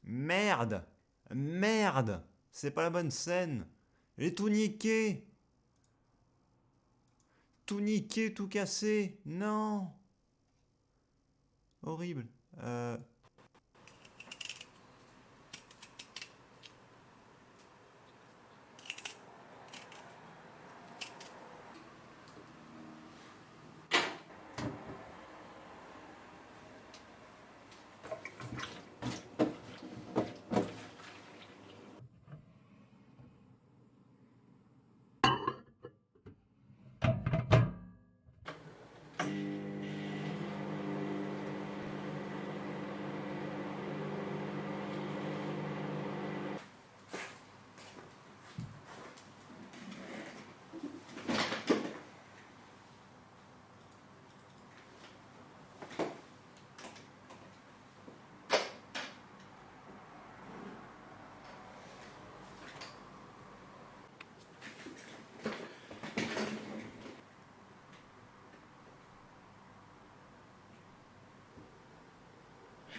Merde! Merde! C'est pas la bonne scène! J'ai tout niqué! Tout niqué, tout cassé! Non! Horrible.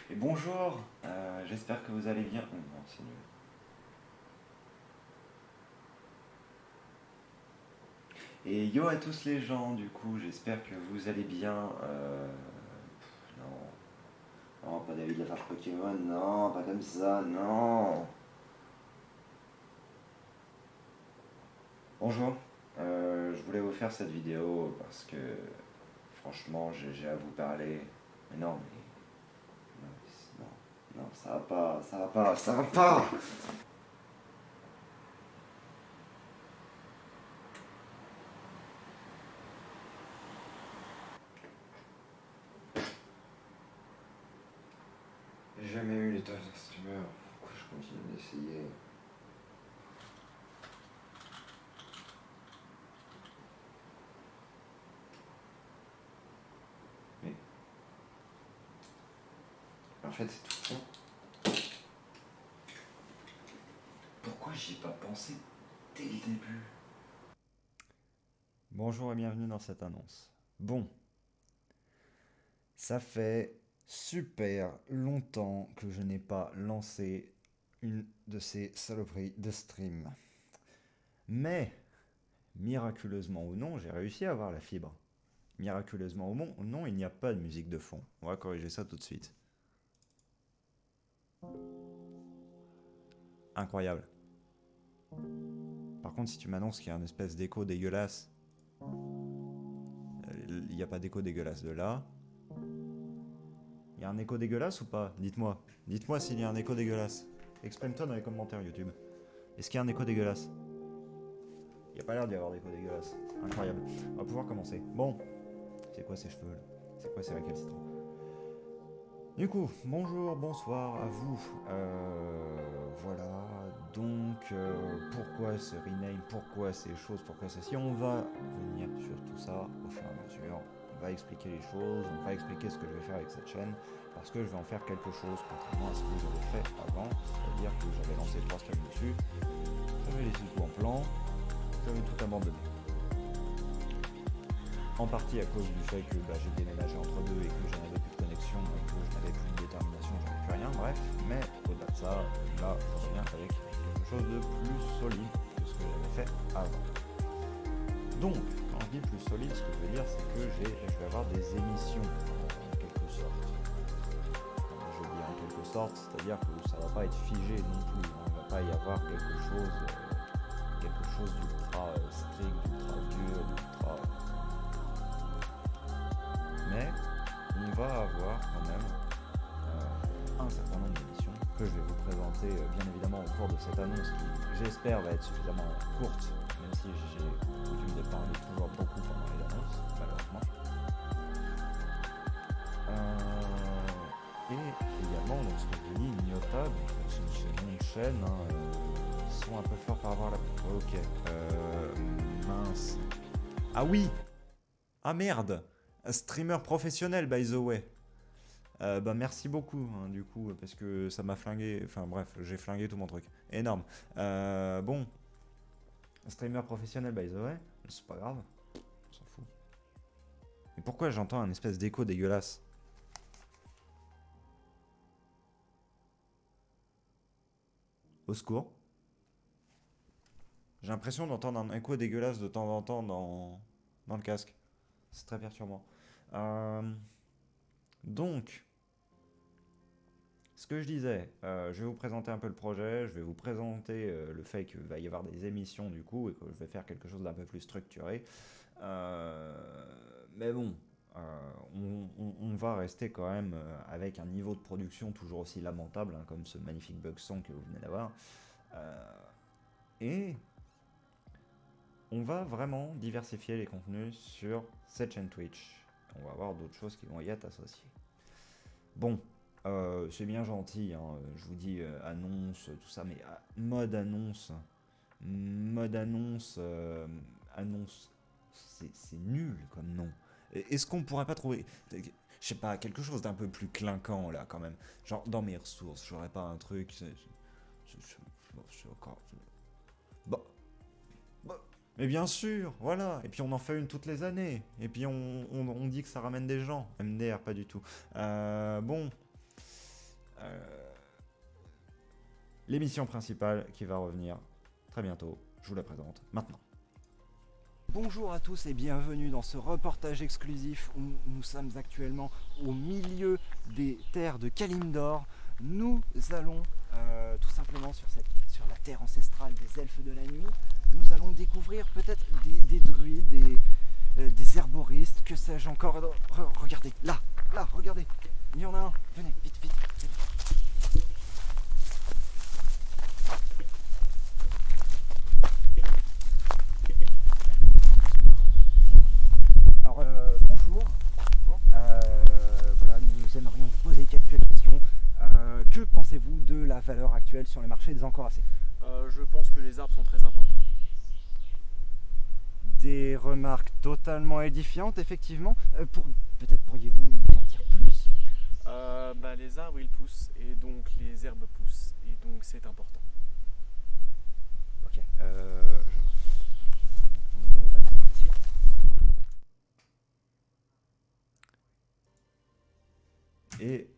Et bonjour, j'espère que vous allez bien. Oh non, c'est nul. Et yo à tous les gens, du coup, j'espère que vous allez bien. Non, non, pas David Lafarge Pokémon, non, pas comme ça, non. Bonjour, je voulais vous faire cette vidéo parce que franchement, j'ai à vous parler. Mais non, non, non, ça va pas, ça va pas, ça va pas. J'ai jamais eu l'état d'un streamer. Pourquoi je continue d'essayer? Mais en fait, c'est tout con. Pourquoi j'y ai pas pensé dès le début? Bonjour et bienvenue dans cette annonce. Bon, ça fait super longtemps que je n'ai pas lancé une de ces saloperies de stream. Mais, miraculeusement ou non, j'ai réussi à avoir la fibre. Miraculeusement ou non, il n'y a pas de musique de fond. On va corriger ça tout de suite. Incroyable. Par contre, si tu m'annonces qu'il y a une espèce d'écho dégueulasse, il n'y a pas d'écho dégueulasse de là. Il y a un écho dégueulasse ou pas? Dites-moi. Dites-moi s'il y a un écho dégueulasse. Exprime-toi dans les commentaires YouTube. Est-ce qu'il y a un écho dégueulasse? Il n'y a pas l'air d'y avoir d'écho dégueulasse. Incroyable. On va pouvoir commencer. Bon. C'est quoi ces cheveux là? C'est quoi ces récalcitrants? Du coup, bonjour, bonsoir à vous. Voilà, donc pourquoi ce rename, pourquoi ces choses, pourquoi ceci? On va venir sur tout ça au fur et à mesure. On va expliquer les choses, on va expliquer ce que je vais faire avec cette chaîne, parce que je vais en faire quelque chose, contrairement à ce que j'avais fait avant, c'est-à-dire que j'avais lancé 3 streams dessus, j'avais laissé tout en plan, j'avais tout abandonné. En partie à cause du fait que j'ai déménagé entre deux et que je n'avais plus de connexion et que je n'avais plus de détermination, j'avais plus rien, bref. Mais au-delà de ça, là, je reviens avec quelque chose de plus solide que ce que j'avais fait avant. Donc, quand je dis plus solide, ce que je veux dire, c'est que je vais avoir des émissions, en quelque sorte. Quand je dis en quelque sorte, c'est-à-dire que ça va pas être figé non plus. Il ne va pas y avoir quelque chose d'ultra strict, d'ultra dur, d'ultra... Mais on va avoir quand même un certain nombre d'émissions que je vais vous présenter bien évidemment au cours de cette annonce qui j'espère va être suffisamment courte, même si j'ai coutume de parler toujours beaucoup pendant les annonces, malheureusement. Et également, donc, ce que je dis, Nyota, donc c'est mon nom de chaîne, ils sont un peu forts par rapport à la... Ok, mince. Ah oui! Ah merde! Streamer professionnel, by the way. Merci beaucoup, hein, du coup, parce que ça m'a flingué. Enfin bref, j'ai flingué tout mon truc. Énorme. Bon. Streamer professionnel, by the way. C'est pas grave. On s'en fout. Mais pourquoi j'entends un espèce d'écho dégueulasse? Au secours. J'ai l'impression d'entendre un écho dégueulasse de temps en temps dans le casque. C'est très perturbant. Donc, ce que je disais, je vais vous présenter un peu le projet, je vais vous présenter le fait qu'il va y avoir des émissions du coup, et que je vais faire quelque chose d'un peu plus structuré. Mais bon, on va rester quand même avec un niveau de production toujours aussi lamentable, hein, comme ce magnifique bug song que vous venez d'avoir. Et on va vraiment diversifier les contenus sur cette chaîne Twitch. On va avoir d'autres choses qui vont y être associées. Bon, c'est bien gentil, hein, je vous dis annonce, tout ça, mais mode annonce, annonce, c'est nul comme nom. Est-ce qu'on pourrait pas trouver, je sais pas, quelque chose d'un peu plus clinquant là quand même? Genre dans mes ressources, j'aurais pas un truc. Bon. Mais bien sûr, voilà. Et puis on en fait une toutes les années. Et puis on dit que ça ramène des gens. MDR, pas du tout. Bon. L'émission principale qui va revenir très bientôt. Je vous la présente maintenant. Bonjour à tous et bienvenue dans ce reportage exclusif où nous sommes actuellement au milieu des terres de Kalimdor. Nous allons tout simplement sur la terre ancestrale des elfes de la nuit. Nous allons découvrir peut-être des druides, des herboristes, que sais-je encore. Regardez, là, regardez, il y en a un. Venez, vite. Alors, bonjour. Voilà, nous aimerions vous poser quelques questions. Que pensez-vous de la valeur actuelle sur le marché des encorassés? Je pense que les arbres sont très importants. Des remarques totalement édifiantes, effectivement. Peut-être pourriez-vous nous en dire plus? Les arbres ils poussent et donc les herbes poussent et donc c'est important. Ok. On va descendre ici. Et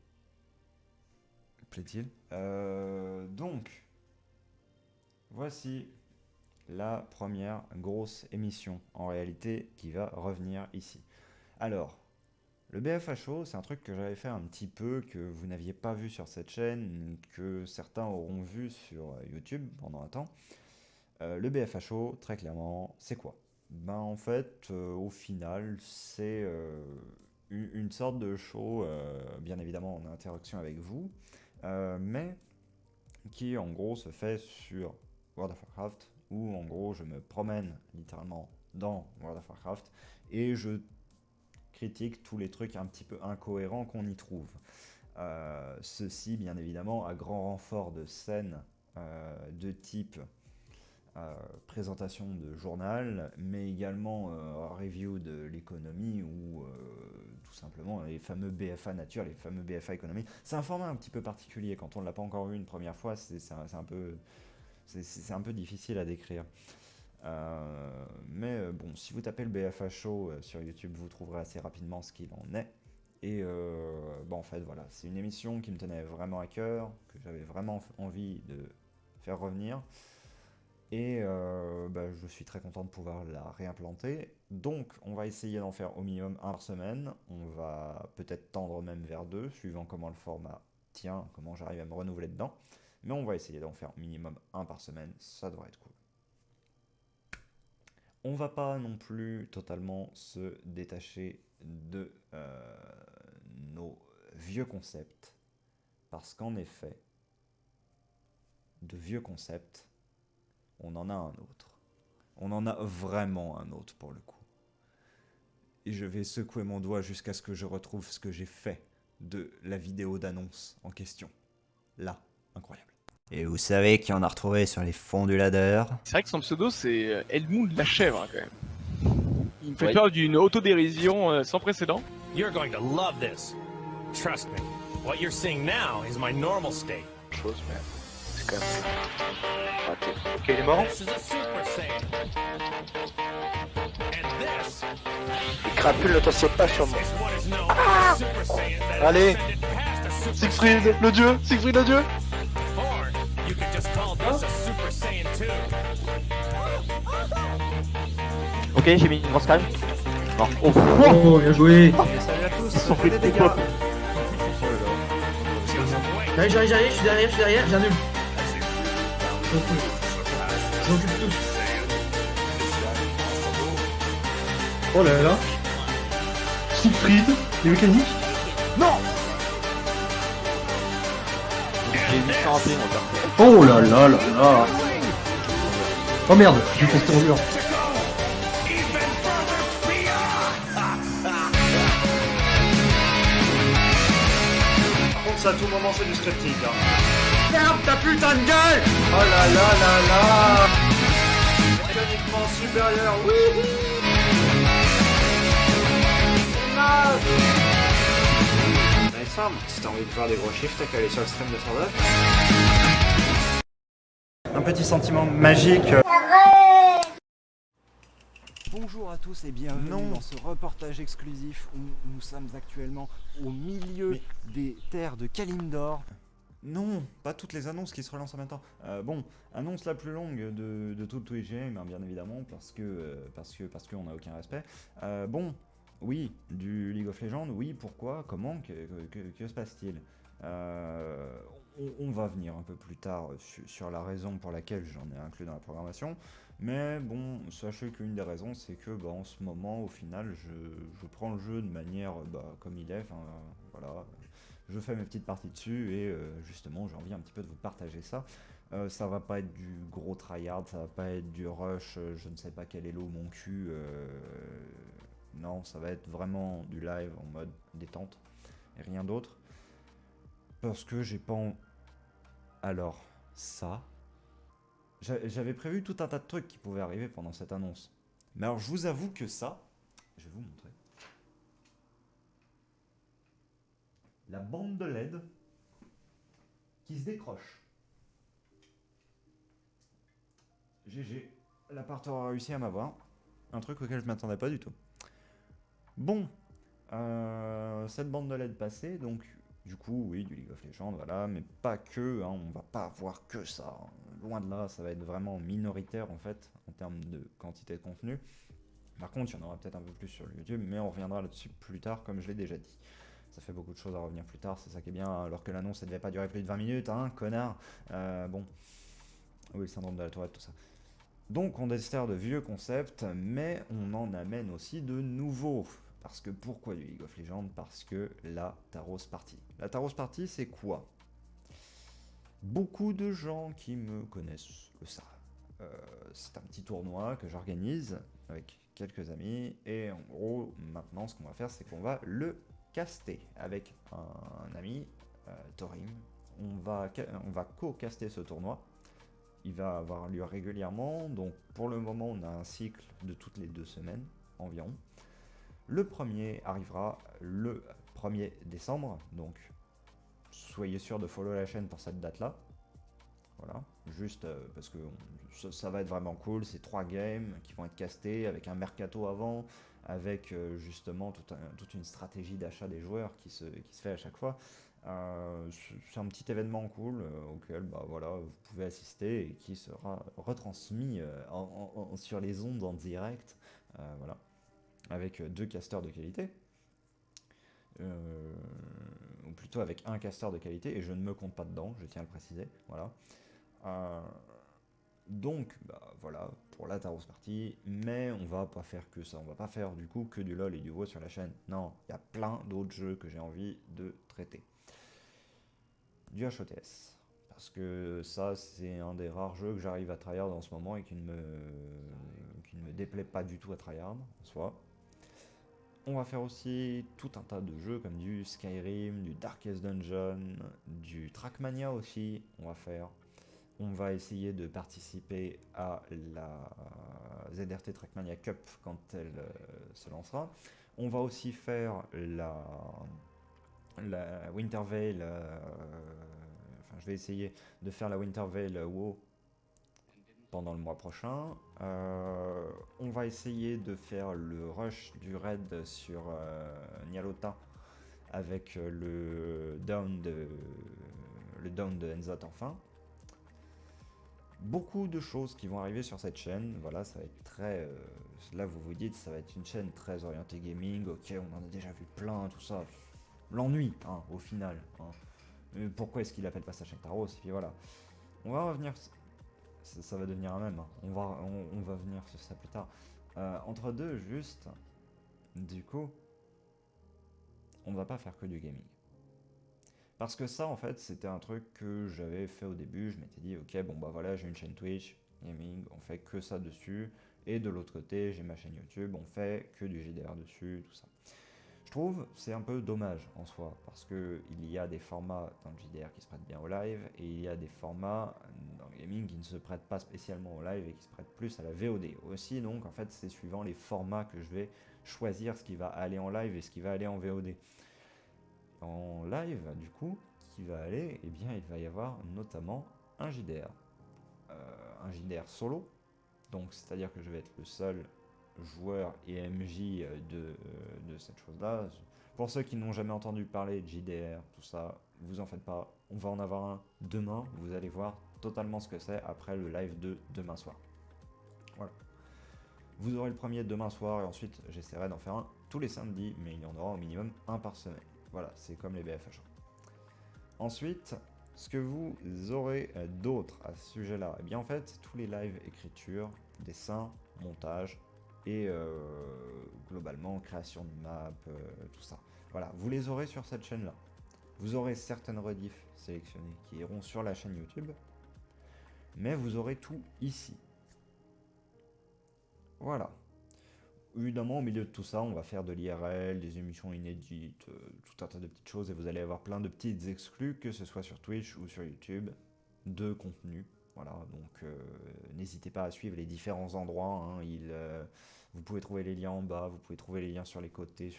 plaît-il? Donc, voici la première grosse émission en réalité qui va revenir ici. Alors, le BFHO, c'est un truc que j'avais fait un petit peu, que vous n'aviez pas vu sur cette chaîne, que certains auront vu sur YouTube pendant un temps. Le BFHO, très clairement, c'est quoi? En fait, au final, c'est une sorte de show, bien évidemment en interaction avec vous, mais qui en gros se fait sur World of Warcraft, où en gros je me promène littéralement dans World of Warcraft et je critique tous les trucs un petit peu incohérents qu'on y trouve. Ceci bien évidemment à grand renfort de scènes de type présentation de journal, mais également review de l'économie ou tout simplement les fameux BFA nature, les fameux BFA économie. C'est un format un petit peu particulier, quand on ne l'a pas encore vu une première fois, c'est un peu difficile à décrire. Mais bon, si vous tapez le BFA Show sur YouTube, vous trouverez assez rapidement ce qu'il en est. Et en fait, voilà, c'est une émission qui me tenait vraiment à cœur, que j'avais vraiment envie de faire revenir. Et je suis très content de pouvoir la réimplanter. Donc, on va essayer d'en faire au minimum un par semaine. On va peut-être tendre même vers 2, suivant comment le format tient, comment j'arrive à me renouveler dedans. Mais on va essayer d'en faire minimum un par semaine, ça devrait être cool. On va pas non plus totalement se détacher de nos vieux concepts, parce qu'en effet, de vieux concepts, on en a un autre. On en a vraiment un autre pour le coup. Et je vais secouer mon doigt jusqu'à ce que je retrouve ce que j'ai fait de la vidéo d'annonce en question. Là, incroyable. Et vous savez qui en a retrouvé sur les fonds du ladder? C'est vrai que son pseudo c'est Edmund la chèvre quand même. Il me fait peur d'une autodérision sans précédent. You're going to love this. Trust me. What you're seeing now is my normal state. Chose, mais c'est quand même raté. Ok, il est mort. This is a Super Saiyan. And this Les crapules ne t'assiedent pas sur moi. is what is known as a Super Saiyan that Allez. ascended past a Super Siegfried, le dieu. Or you could just call too. Ok, j'ai mis une grosse cage. Non. Oh, Oh, bien joué. Et salut à tous, sont fait des des dégâts. potes. Oh là là. J'arrive, je suis derrière, j'annule. Je m'occupe tous. Oh là là. Siegfried, les mécaniques. j'ai 800 AP mon gars. Oh là là là là. Oh merde, j'ai posté mon mur. Par contre, ça à tout moment, c'est du scripting. Hein. Ferme ta putain de gueule. Oh là là là là. Mécaniquement supérieur, oui. C'est naze. Nice arm. Si t'as envie de faire des gros chiffres, t'as qu'à aller sur le stream de Sordef. Un petit sentiment magique. Bonjour à tous et bienvenue Non. dans ce reportage exclusif où nous sommes actuellement au milieu Mais- des terres de Kalimdor. Non, pas toutes les annonces qui se relancent en même temps. Bon, annonce la plus longue de tout le Twitch Game, hein, bien évidemment, parce qu'on n'a aucun respect. Bon, oui, du League of Legends, oui, pourquoi, comment, que se passe-t-il? On va venir un peu plus tard sur la raison pour laquelle j'en ai inclus dans la programmation. Mais bon, sachez qu'une des raisons, c'est que bah, en ce moment, au final, je prends le jeu de manière comme il est. Voilà, je fais mes petites parties dessus et justement, j'ai envie un petit peu de vous partager ça. Ça va pas être du gros tryhard, ça va pas être du rush, je ne sais pas quel est l'eau mon cul. Non, ça va être vraiment du live en mode détente et rien d'autre. Parce que j'ai pas. Alors, ça. J'avais prévu tout un tas de trucs qui pouvaient arriver pendant cette annonce. Mais alors, je vous avoue que ça. Je vais vous montrer. La bande de LED qui se décroche. GG. L'appart aura réussi à m'avoir. Un truc auquel je m'attendais pas du tout. Bon. Cette bande de LED passée, donc. Du coup, oui, du League of Legends, voilà, mais pas que, hein, on va pas avoir que ça. Loin de là, ça va être vraiment minoritaire en fait, en termes de quantité de contenu. Par contre, il y en aura peut-être un peu plus sur YouTube, mais on reviendra là-dessus plus tard, comme je l'ai déjà dit. Ça fait beaucoup de choses à revenir plus tard, c'est ça qui est bien, alors que l'annonce, elle devait pas durer plus de 20 minutes, hein, connard. Bon. Oui, le syndrome de la tourette, tout ça. Donc, on dessert de vieux concepts, mais on en amène aussi de nouveaux. Parce que pourquoi du League of Legends? Parce que la Taros Party. La Taros Party, c'est quoi? Beaucoup de gens qui me connaissent le savent. C'est un petit tournoi que j'organise avec quelques amis. Et en gros, maintenant, ce qu'on va faire, c'est qu'on va le caster avec un ami, Torim. On va co-caster ce tournoi. Il va avoir lieu régulièrement. Donc, pour le moment, on a un cycle de toutes les 2 semaines environ. Le premier arrivera le 1er décembre, donc soyez sûr de follow la chaîne pour cette date-là. Voilà, juste parce que ça va être vraiment cool, c'est 3 games qui vont être castés avec un mercato avant, avec justement toute une stratégie d'achat des joueurs qui se fait à chaque fois. C'est un petit événement cool auquel voilà, vous pouvez assister et qui sera retransmis sur les ondes en direct. Voilà. Avec 2 casteurs de qualité, ou plutôt avec un casteur de qualité, et je ne me compte pas dedans, je tiens à le préciser, voilà. Donc, voilà, pour la Taros Party, mais on va pas faire que ça, on va pas faire du coup que du LoL et du WoW sur la chaîne, non, il y a plein d'autres jeux que j'ai envie de traiter. Du HOTS, parce que ça, c'est un des rares jeux que j'arrive à tryhard en ce moment et qui ne me déplaît pas du tout à tryhard, en soi. On va faire aussi tout un tas de jeux comme du Skyrim, du Darkest Dungeon, du Trackmania aussi, on va faire. On va essayer de participer à la ZRT Trackmania Cup quand elle se lancera. On va aussi faire la Winter Veil, je vais essayer de faire la Winter Veil WoW pendant le mois prochain. On va essayer de faire le rush du raid sur Nyalota avec le down de Enzot enfin. beaucoup de choses qui vont arriver sur cette chaîne. Voilà, ça va être très... là, vous vous dites, ça va être une chaîne très orientée gaming. Ok, on en a déjà vu plein, tout ça. L'ennui, hein, au final. Hein. Pourquoi est-ce qu'il appelle pas sa chaîne Taros? Et puis voilà. On va revenir... Ça va devenir un même. Hein. On va venir sur ça plus tard. Entre deux, juste... Du coup... On ne va pas faire que du gaming. Parce que ça, en fait, c'était un truc que j'avais fait au début. Je m'étais dit, ok, bon bah voilà, j'ai une chaîne Twitch, gaming, on fait que ça dessus. Et de l'autre côté, j'ai ma chaîne YouTube, on fait que du JDR dessus, tout ça. Je trouve c'est un peu dommage en soi, parce que il y a des formats dans le JDR qui se prêtent bien au live, et il y a des formats dans le gaming qui ne se prêtent pas spécialement au live et qui se prêtent plus à la VOD aussi. Donc en fait, c'est suivant les formats que je vais choisir ce qui va aller en live et ce qui va aller en VOD. En live, du coup, qui va aller, eh bien, il va y avoir notamment un JDR. Un JDR solo, donc c'est-à-dire que je vais être le seul joueur et MJ de cette chose-là. Pour ceux qui n'ont jamais entendu parler de JDR, tout ça, vous en faites pas, on va en avoir un demain, vous allez voir totalement ce que c'est après le live de demain soir. Voilà. Vous aurez le premier demain soir et ensuite j'essaierai d'en faire un tous les samedis, mais il y en aura au minimum un par semaine. Voilà, c'est comme les BFH. Ensuite, ce que vous aurez d'autre à ce sujet-là, eh bien en fait, tous les lives écriture, dessin, montage et globalement création de map, tout ça. Voilà, vous les aurez sur cette chaîne-là. Vous aurez certaines rediffs sélectionnées qui iront sur la chaîne YouTube, mais vous aurez tout ici. Voilà. Évidemment, au milieu de tout ça, on va faire de l'IRL, des émissions inédites, tout un tas de petites choses, et vous allez avoir plein de petites exclus, que ce soit sur Twitch ou sur YouTube, de contenu. Voilà, donc n'hésitez pas à suivre les différents endroits. Hein, vous pouvez trouver les liens en bas, vous pouvez trouver les liens sur les côtés,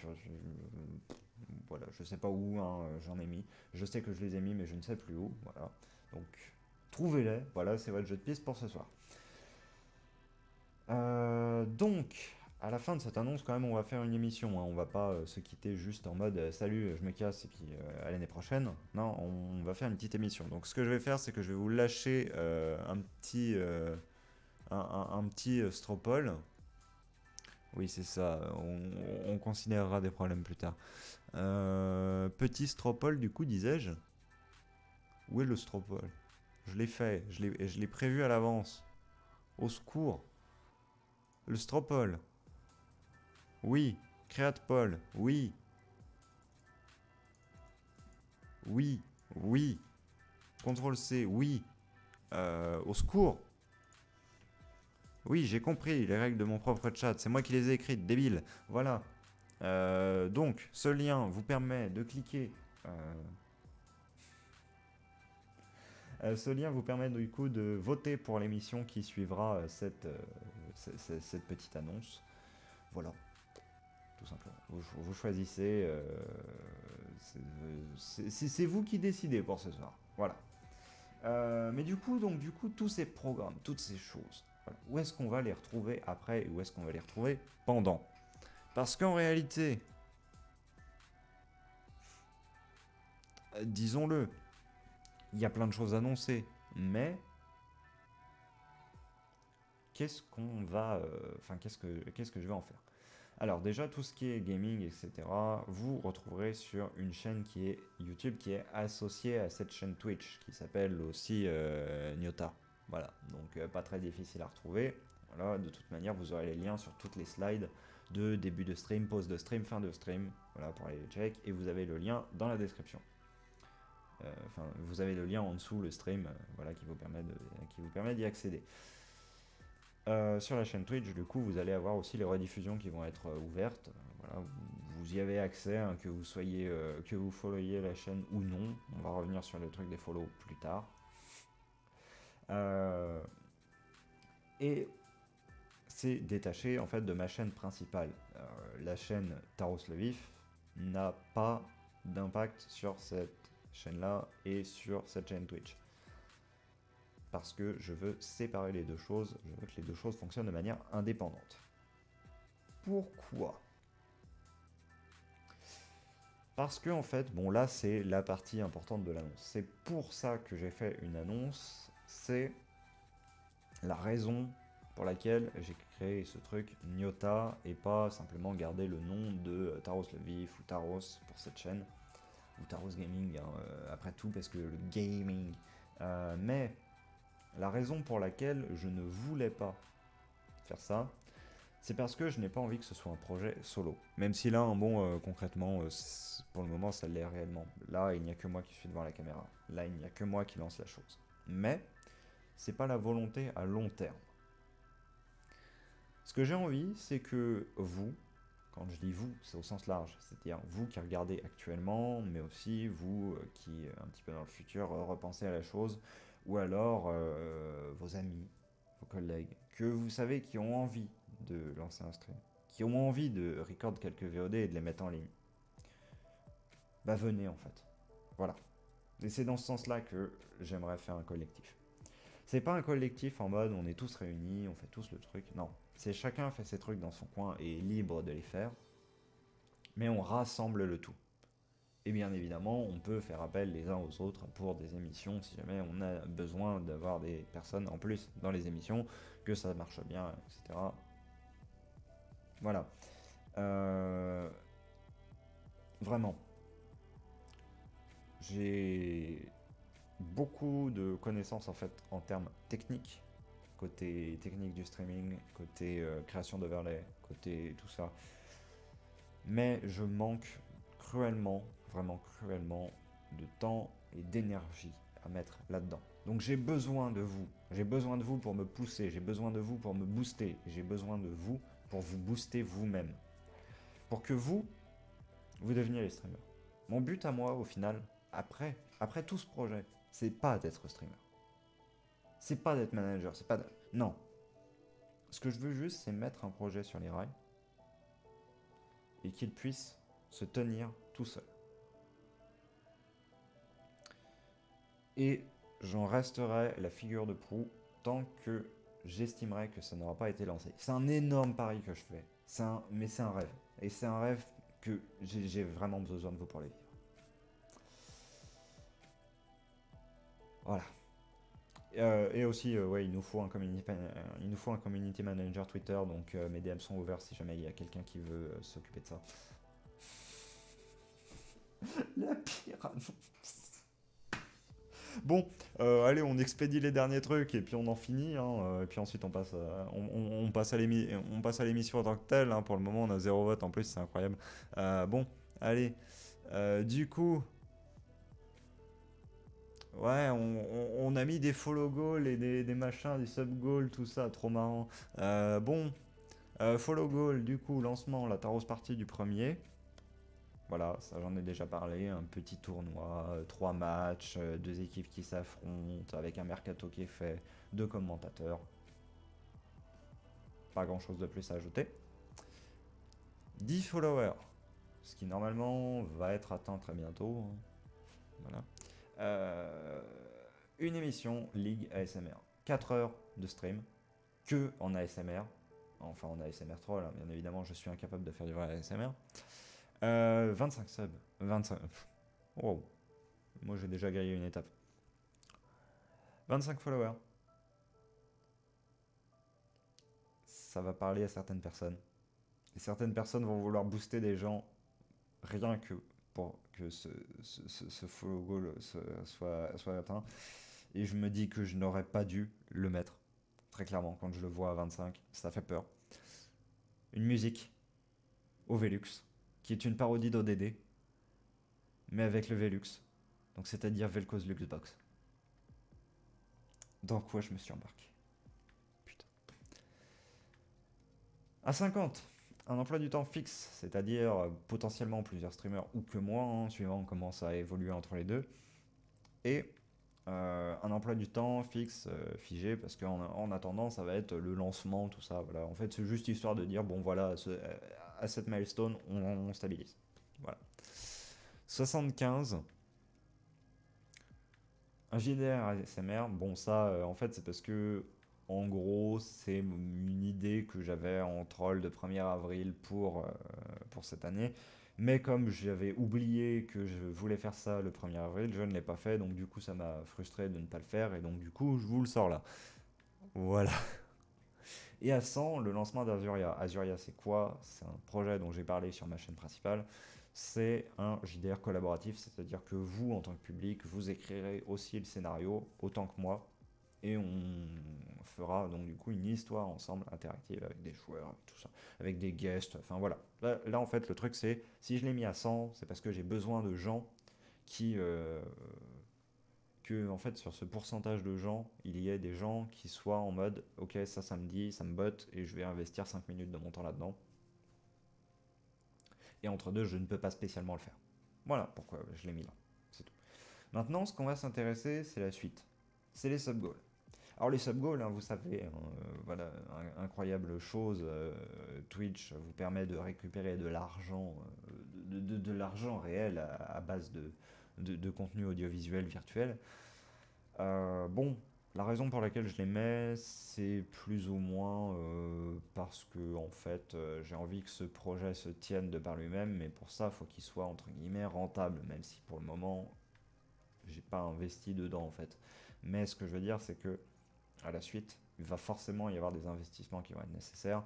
voilà, je sais pas où, hein, j'en ai mis. Je sais que je les ai mis, mais je ne sais plus où. Voilà, donc trouvez-les. Voilà, c'est votre jeu de piste pour ce soir. Donc, à la fin de cette annonce, quand même, on va faire une émission. Hein. On va pas se quitter juste en mode salut, je me casse et puis à l'année prochaine. Non, on va faire une petite émission. Donc, ce que je vais faire, c'est que je vais vous lâcher un petit stropole. Oui, c'est ça. On considérera des problèmes plus tard. Petit stropole, du coup, disais-je. Où est le stropole? Je l'ai fait. Je l'ai prévu à l'avance. Au secours. Le stropole. Oui. Create Paul. Oui. Oui. Oui. CTRL C. Oui. Au secours. Oui, j'ai compris les règles de mon propre chat. C'est moi qui les ai écrites, débile. Voilà. Donc, ce lien vous permet de cliquer... ce lien vous permet du coup de voter pour l'émission qui suivra cette petite annonce. Voilà, tout simplement. Vous choisissez, c'est vous qui décidez pour ce soir. Voilà. Mais du coup, tous ces programmes, toutes ces choses, voilà, où est-ce qu'on va les retrouver après et où est-ce qu'on va les retrouver pendant? Parce qu'en réalité, disons-le, il y a plein de choses annoncées, mais qu'est-ce qu'on va, qu'est-ce que je vais en faire? Alors déjà, tout ce qui est gaming, etc., vous retrouverez sur une chaîne qui est YouTube, qui est associée à cette chaîne Twitch, qui s'appelle aussi Nyota. Voilà, donc pas très difficile à retrouver. Voilà, de toute manière, vous aurez les liens sur toutes les slides de début de stream, pause de stream, fin de stream, voilà, pour aller les check, et vous avez le lien dans la description. Vous avez le lien en dessous, le stream, voilà, qui vous permet d'y accéder. Sur la chaîne Twitch, du coup, vous allez avoir aussi les rediffusions qui vont être ouvertes. Voilà, vous y avez accès, hein, que vous followiez la chaîne ou non. On va revenir sur le truc des follow plus tard. Et c'est détaché en fait de ma chaîne principale. La chaîne Taros le Vif n'a pas d'impact sur cette chaîne-là et sur cette chaîne Twitch. Parce que je veux séparer les deux choses, je veux que les deux choses fonctionnent de manière indépendante. Pourquoi? Parce que en fait, bon là c'est la partie importante de l'annonce. C'est pour ça que j'ai fait une annonce, c'est la raison pour laquelle j'ai créé ce truc Nyota et pas simplement garder le nom de Taros le Vif ou Taros pour cette chaîne, ou Taros Gaming, hein, après tout, parce que le gaming. Mais la raison pour laquelle je ne voulais pas faire ça, c'est parce que je n'ai pas envie que ce soit un projet solo. Même si là, concrètement, pour le moment, ça l'est réellement. Là, il n'y a que moi qui suis devant la caméra. Là, il n'y a que moi qui lance la chose. Mais, c'est pas la volonté à long terme. Ce que j'ai envie, c'est que vous, quand je dis vous, c'est au sens large, c'est-à-dire vous qui regardez actuellement, mais aussi vous qui, un petit peu dans le futur, repensez à la chose, ou alors vos amis, vos collègues, que vous savez qui ont envie de lancer un stream, qui ont envie de record quelques VOD et de les mettre en ligne. Bah venez en fait. Voilà. Et c'est dans ce sens-là que j'aimerais faire un collectif. C'est pas un collectif en mode on est tous réunis, on fait tous le truc, non. C'est chacun fait ses trucs dans son coin et est libre de les faire, mais on rassemble le tout. Et bien évidemment, on peut faire appel les uns aux autres pour des émissions si jamais on a besoin d'avoir des personnes en plus dans les émissions, que ça marche bien, etc. Voilà. Vraiment. J'ai beaucoup de connaissances en fait en termes techniques, côté technique du streaming, côté création d'overlay, côté tout ça. Mais je manque cruellement, vraiment cruellement, de temps et d'énergie à mettre là-dedans. Donc j'ai besoin de vous. J'ai besoin de vous pour me pousser, j'ai besoin de vous pour me booster, j'ai besoin de vous pour vous booster vous-même. Pour que vous deveniez les streamers. Mon but à moi, au final, après tout ce projet, c'est pas d'être streamer. C'est pas d'être manager, c'est pas de... Non. Ce que je veux juste, c'est mettre un projet sur les rails et qu'il puisse se tenir tout seul. Et j'en resterai la figure de proue tant que j'estimerai que ça n'aura pas été lancé. C'est un énorme pari que je fais, mais c'est un rêve. Et c'est un rêve que j'ai vraiment besoin de vous pour les vivre. Voilà. Et aussi, ouais, il nous faut un community manager Twitter, donc mes DM sont ouverts si jamais il y a quelqu'un qui veut s'occuper de ça. La pire annonce. Bon, allez, on expédie les derniers trucs et puis on en finit, hein, et puis ensuite on passe à l'émission en tant que telle, hein. Pour le moment on a 0 vote en plus, c'est incroyable. Bon, allez, du coup... Ouais, on a mis des follow goals et des machins, des sub goals, tout ça, trop marrant. Bon, follow goal, du coup, lancement, la Taros Party du premier. Voilà, ça j'en ai déjà parlé, un petit tournoi, 3 matchs, 2 équipes qui s'affrontent, avec un mercato qui est fait, 2 commentateurs. Pas grand chose de plus à ajouter. 10 followers, ce qui normalement va être atteint très bientôt. Hein. Voilà. Une émission League ASMR. 4 heures de stream, que en ASMR. Enfin en ASMR troll, hein, bien évidemment, je suis incapable de faire du vrai ASMR. 25 subs. 25. Wow. Moi j'ai déjà grillé une étape. 25 followers. Ça va parler à certaines personnes. Et certaines personnes vont vouloir booster des gens rien que pour que ce follow goal soit atteint. Et je me dis que je n'aurais pas dû le mettre. Très clairement, quand je le vois à 25, ça fait peur. Une musique au Velux, qui est une parodie d'ODD, mais avec le Velux. Donc c'est-à-dire Vel'Koz Luxbox. Dans quoi je me suis embarqué? Putain. À 50, un emploi du temps fixe, c'est-à-dire potentiellement plusieurs streamers ou que moi, hein, suivant comment ça évolue entre les deux. Et un emploi du temps fixe, figé, parce qu'en attendant, ça va être le lancement, tout ça. Voilà. En fait, c'est juste histoire de dire, bon voilà, à cette milestone, on stabilise. Voilà. 75. Un JDR ASMR, bon ça, en fait, c'est parce que, en gros, c'est une idée que j'avais en troll de 1er avril pour cette année. Mais comme j'avais oublié que je voulais faire ça le 1er avril, je ne l'ai pas fait, donc du coup ça m'a frustré de ne pas le faire, et donc du coup je vous le sors là. Voilà. Et à 100, le lancement d'Azuria. Azuria, c'est quoi? C'est un projet dont j'ai parlé sur ma chaîne principale. C'est un JDR collaboratif, c'est-à-dire que vous, en tant que public, vous écrirez aussi le scénario autant que moi. Et on fera donc du coup une histoire ensemble interactive avec des joueurs, avec tout ça, avec des guests, enfin voilà. Là en fait le truc c'est, si je l'ai mis à 100, c'est parce que j'ai besoin de gens qui... que en fait sur ce pourcentage de gens, il y ait des gens qui soient en mode ok ça me dit, ça me botte et je vais investir 5 minutes de mon temps là-dedans. Et entre deux je ne peux pas spécialement le faire. Voilà pourquoi je l'ai mis là, c'est tout. Maintenant ce qu'on va s'intéresser c'est la suite, c'est les sub-goals. Alors les sub-goals, hein, vous savez, hein, voilà, incroyable chose, Twitch vous permet de récupérer de l'argent, de l'argent réel à base de contenu audiovisuel virtuel. Bon, la raison pour laquelle je les mets, c'est plus ou moins parce que en fait, j'ai envie que ce projet se tienne de par lui-même, mais pour ça, il faut qu'il soit entre guillemets rentable, même si pour le moment, j'ai pas investi dedans en fait. Mais ce que je veux dire, c'est que à la suite, il va forcément y avoir des investissements qui vont être nécessaires.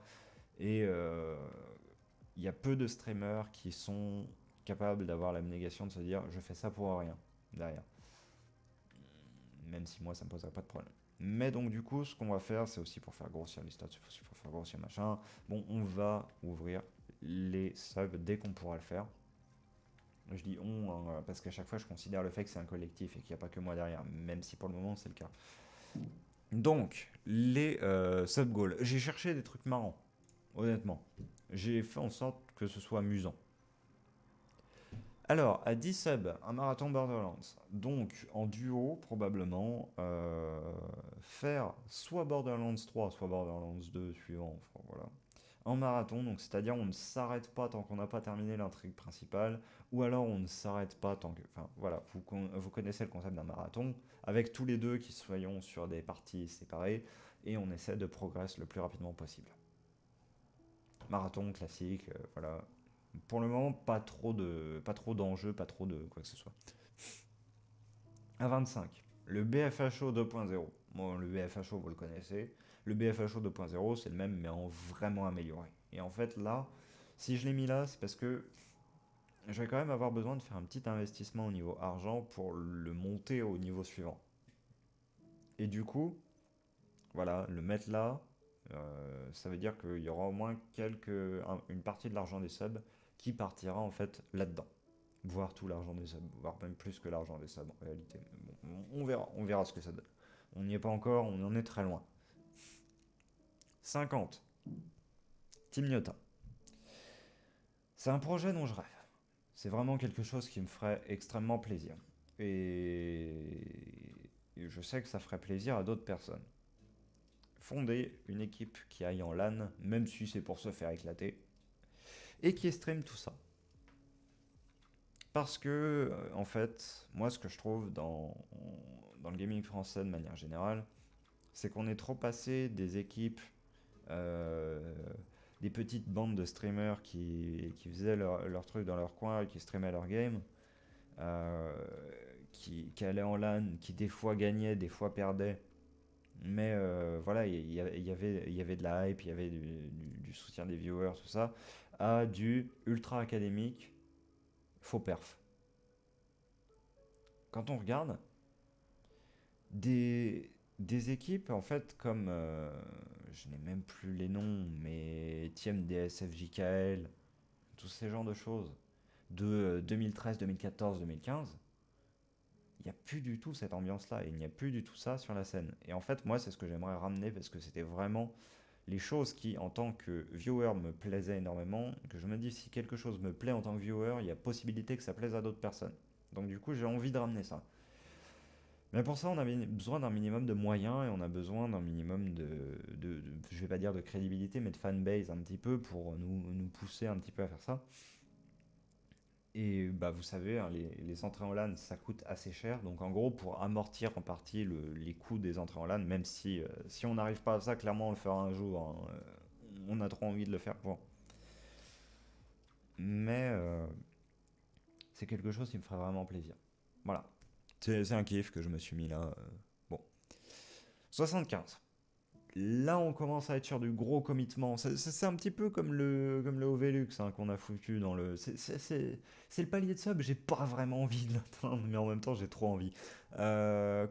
Et il y a peu de streamers qui sont capables d'avoir l'abnégation de se dire je fais ça pour rien derrière. Même si moi ça me poserait pas de problème. Mais donc du coup ce qu'on va faire c'est aussi pour faire grossir les stats, c'est aussi pour faire grossir machin. Bon on va ouvrir les subs dès qu'on pourra le faire. Je dis on hein, parce qu'à chaque fois je considère le fait que c'est un collectif et qu'il n'y a pas que moi derrière, même si pour le moment c'est le cas. Donc, les sub-goals. J'ai cherché des trucs marrants, honnêtement. J'ai fait en sorte que ce soit amusant. Alors, à 10 subs, un marathon Borderlands. Donc, en duo, probablement, faire soit Borderlands 3, soit Borderlands 2, suivant. Enfin, voilà. En marathon, donc c'est-à-dire on ne s'arrête pas tant qu'on n'a pas terminé l'intrigue principale, ou alors on ne s'arrête pas tant que... Enfin voilà, vous connaissez le concept d'un marathon, avec tous les deux qui soyons sur des parties séparées, et on essaie de progresser le plus rapidement possible. Marathon classique, voilà. Pour le moment, pas trop d'enjeux, pas trop de quoi que ce soit. À 25, le BFHO 2.0. Bon, le BFHO, vous le connaissez. Le BFHO 2.0, c'est le même, mais en vraiment amélioré. Et en fait, là, si je l'ai mis là, c'est parce que je vais quand même avoir besoin de faire un petit investissement au niveau argent pour le monter au niveau suivant. Et du coup, voilà, le mettre là, ça veut dire qu'il y aura au moins une partie de l'argent des subs qui partira en fait là-dedans. Voire tout l'argent des subs, voire même plus que l'argent des subs en réalité. Bon, on verra ce que ça donne. On n'y est pas encore, on en est très loin. 50. Team Nyota. C'est un projet dont je rêve. C'est vraiment quelque chose qui me ferait extrêmement plaisir. Et je sais que ça ferait plaisir à d'autres personnes. Fonder une équipe qui aille en LAN, même si c'est pour se faire éclater, et qui stream tout ça. Parce que, en fait, moi ce que je trouve dans le gaming français de manière générale, c'est qu'on est trop passé des équipes, des petites bandes de streamers qui faisaient leur truc dans leur coin et qui streamaient leur game, qui allaient en LAN, qui des fois gagnaient, des fois perdaient. Mais voilà, il y avait de la hype, il y avait du soutien des viewers, tout ça, à du ultra académique, faux perf. Quand on regarde des équipes, en fait, comme, je n'ai même plus les noms, mais Tiem, DSF, JKL, tous ces genres de choses, de 2013, 2014, 2015, il n'y a plus du tout cette ambiance-là, et il n'y a plus du tout ça sur la scène. Et en fait, moi, c'est ce que j'aimerais ramener, parce que c'était vraiment les choses qui, en tant que viewer, me plaisaient énormément, que je me dis, si quelque chose me plaît en tant que viewer, il y a possibilité que ça plaise à d'autres personnes. Donc du coup, j'ai envie de ramener ça. Mais pour ça, on a besoin d'un minimum de moyens, et on a besoin d'un minimum je vais pas dire de crédibilité, mais de fanbase un petit peu, pour nous pousser un petit peu à faire ça. Et bah vous savez, hein, les entrées en LAN, ça coûte assez cher. Donc en gros, pour amortir en partie les coûts des entrées en LAN, même si on n'arrive pas à ça, clairement on le fera un jour. Hein, on a trop envie de le faire pour. Mais c'est quelque chose qui me ferait vraiment plaisir. Voilà. C'est un kiff que je me suis mis là. Bon. 75. là, on commence à être sur du gros commitment. C'est un petit peu comme le Ovelux hein, qu'on a foutu dans le... C'est le palier de sub, j'ai pas vraiment envie de l'atteindre, mais en même temps, j'ai trop envie.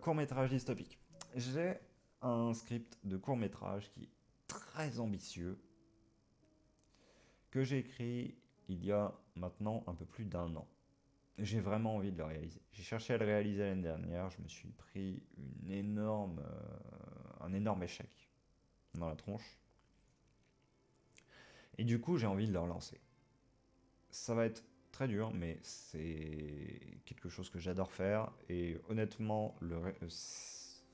Court-métrage dystopique. J'ai un script de court-métrage qui est très ambitieux, que j'ai écrit il y a maintenant un peu plus d'1 an. J'ai vraiment envie de le réaliser. J'ai cherché à le réaliser l'année dernière, je me suis pris un énorme échec dans la tronche. Et du coup, j'ai envie de le relancer. Ça va être très dur, mais c'est quelque chose que j'adore faire. Et honnêtement,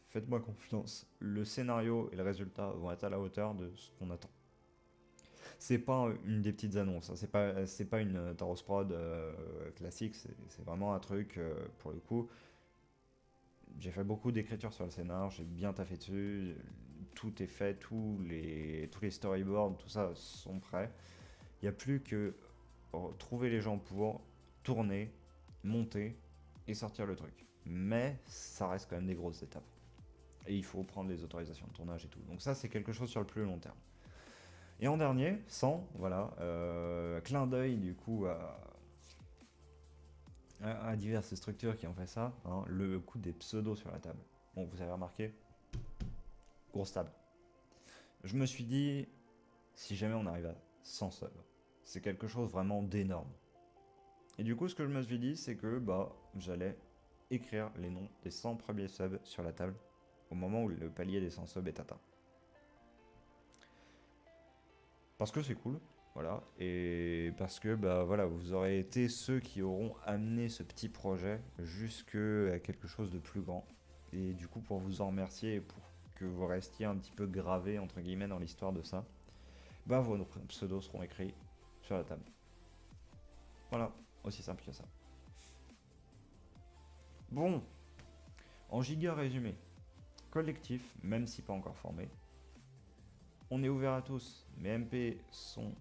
faites-moi confiance, le scénario et le résultat vont être à la hauteur de ce qu'on attend. C'est pas une des petites annonces, hein. C'est pas une Taros Prod classique, c'est vraiment un truc, pour le coup, j'ai fait beaucoup d'écriture sur le scénar, j'ai bien taffé dessus, tout est fait, tous les storyboards, tout ça sont prêts. Il n'y a plus que trouver les gens pour tourner, monter et sortir le truc. Mais ça reste quand même des grosses étapes. Et il faut prendre les autorisations de tournage et tout. Donc ça, c'est quelque chose sur le plus long terme. Et en dernier, 100, voilà, clin d'œil du coup à diverses structures qui ont fait ça, hein, le coup des pseudos sur la table. Bon, vous avez remarqué, grosse table. Je me suis dit, si jamais on arrive à 100 subs, c'est quelque chose vraiment d'énorme. Et du coup, ce que je me suis dit, c'est que j'allais écrire les noms des 100 premiers subs sur la table au moment où le palier des 100 subs est atteint. Parce que c'est cool, voilà, et parce que voilà, vous aurez été ceux qui auront amené ce petit projet jusqu'à quelque chose de plus grand. Et du coup, pour vous en remercier et pour que vous restiez un petit peu gravés entre guillemets dans l'histoire de ça, vos pseudos seront écrits sur la table. Voilà, aussi simple que ça. Bon, en giga résumé, collectif, même si pas encore formé. On est ouvert à tous, mes MP sont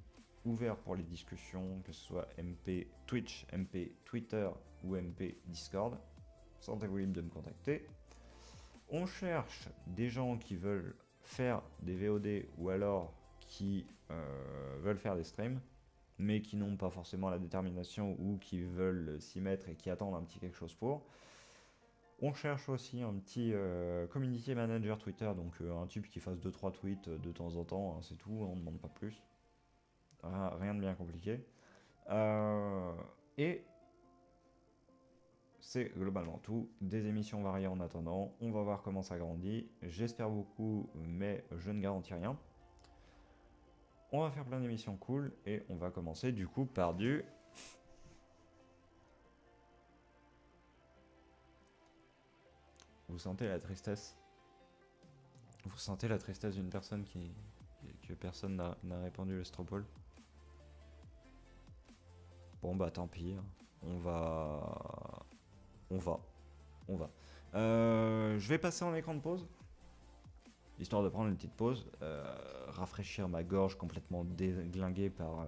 ouverts pour les discussions, que ce soit MP Twitch, MP Twitter ou MP Discord. Sentez-vous libre de me contacter. On cherche des gens qui veulent faire des VOD ou alors qui veulent faire des streams, mais qui n'ont pas forcément la détermination ou qui veulent s'y mettre et qui attendent un petit quelque chose pour. On cherche aussi un petit community manager Twitter, donc un type qui fasse 2-3 tweets de temps en temps, hein, c'est tout, on ne demande pas plus. Rien de bien compliqué. Et c'est globalement tout. Des émissions variées en attendant, on va voir comment ça grandit. J'espère beaucoup, mais je ne garantis rien. On va faire plein d'émissions cool et on va commencer du coup par du... Vous sentez la tristesse? Vous sentez la tristesse d'une personne que personne n'a répondu le Stropole? Bon bah tant pis, hein. On va. Je vais passer en écran de pause, histoire de prendre une petite pause, rafraîchir ma gorge complètement déglinguée par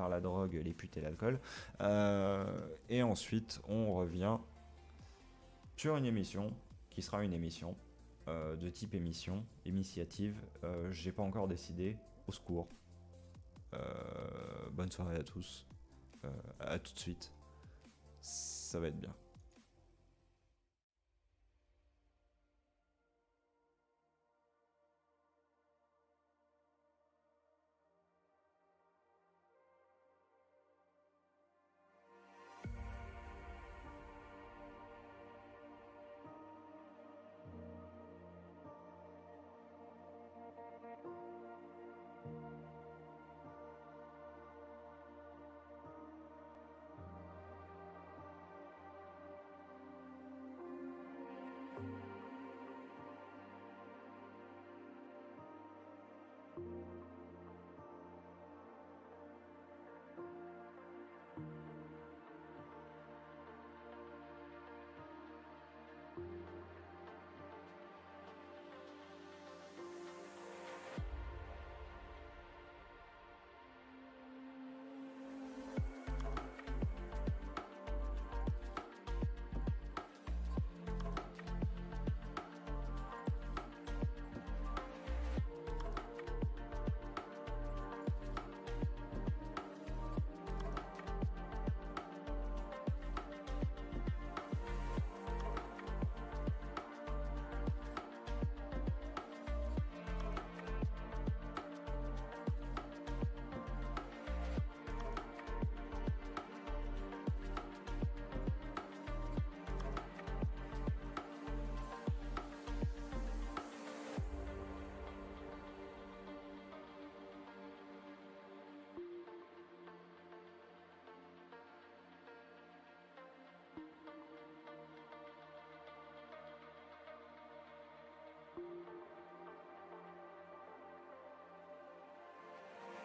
la drogue, les putes et l'alcool. Et ensuite on revient sur une émission qui sera une émission de type émisiative. J'ai pas encore décidé, au secours. Bonne soirée à tous, à tout de suite, ça va être bien.